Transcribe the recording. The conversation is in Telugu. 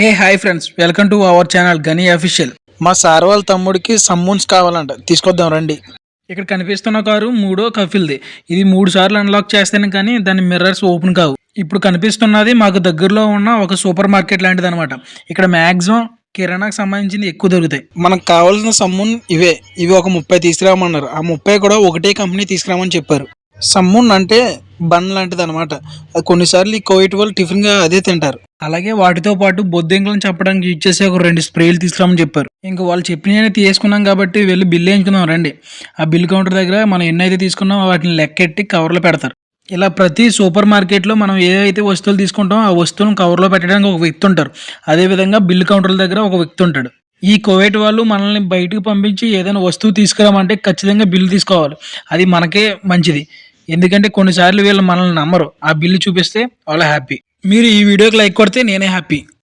A hi friends, welcome to our channel గనీ అఫీషియల్. మా సార్ వాళ్ళ తమ్ముడికి సమ్మూన్స్ కావాలంట, తీసుకొద్దాం రండి. ఇక్కడ కనిపిస్తున్న కారు మూడో కఫిల్ది. ఇది 3 సార్లు అన్లాక్ చేస్తేనే కానీ దాని మిర్రర్స్ ఓపెన్ కావు. ఇప్పుడు కనిపిస్తున్నది మాకు దగ్గరలో ఉన్న ఒక సూపర్ మార్కెట్ లాంటిది అనమాట. ఇక్కడ మ్యాక్సిమం కిరాణాకు సంబంధించింది ఎక్కువ దొరుకుతాయి. మనకు కావాల్సిన సమ్మూన్ ఇవి ఒక 30 తీసుకురామన్నారు. ఆ 30 కూడా ఒకటే కంపెనీ తీసుకురామని చెప్పారు. సమ్మూన్ అంటే బన్ లాంటిది అనమాట. అది కొన్నిసార్లు ఈ కోవిడ్ వాళ్ళు టిఫిన్గా అదే తింటారు. అలాగే వాటితో పాటు బొద్దింకలను చెప్పడానికి యూజ్ చేసే ఒక 2 స్ప్రేలు తీసుకురామని చెప్పారు. ఇంకా వాళ్ళు చెప్పినవి తీసుకున్నాం కాబట్టి వెళ్ళి బిల్లు వేయించుకుందాం రండి. ఆ బిల్ కౌంటర్ దగ్గర మనం ఎన్నైతే తీసుకున్నామో వాటిని లెక్కెట్టి కవర్లో పెడతారు. ఇలా ప్రతి సూపర్ మార్కెట్లో మనం ఏవైతే వస్తువులు తీసుకుంటామో ఆ వస్తువులను కవర్లో పెట్టడానికి ఒక వ్యక్తి ఉంటారు. అదేవిధంగా బిల్ కౌంటర్ల దగ్గర ఒక వ్యక్తి ఉంటాడు. ఈ కోవిడ్ వాళ్ళు మనల్ని బయటకు పంపించి ఏదైనా వస్తువు తీసుకురామంటే ఖచ్చితంగా బిల్లు తీసుకోవాలి. అది మనకే మంచిది. ఎందుకంటే కొన్నిసార్లు వీళ్ళు మనల్ని నమ్మరు. ఆ బిల్లు చూపిస్తే వాళ్ళు హ్యాపీ. మీరు ఈ వీడియోకి లైక్ కొడితే నేనే హ్యాపీ.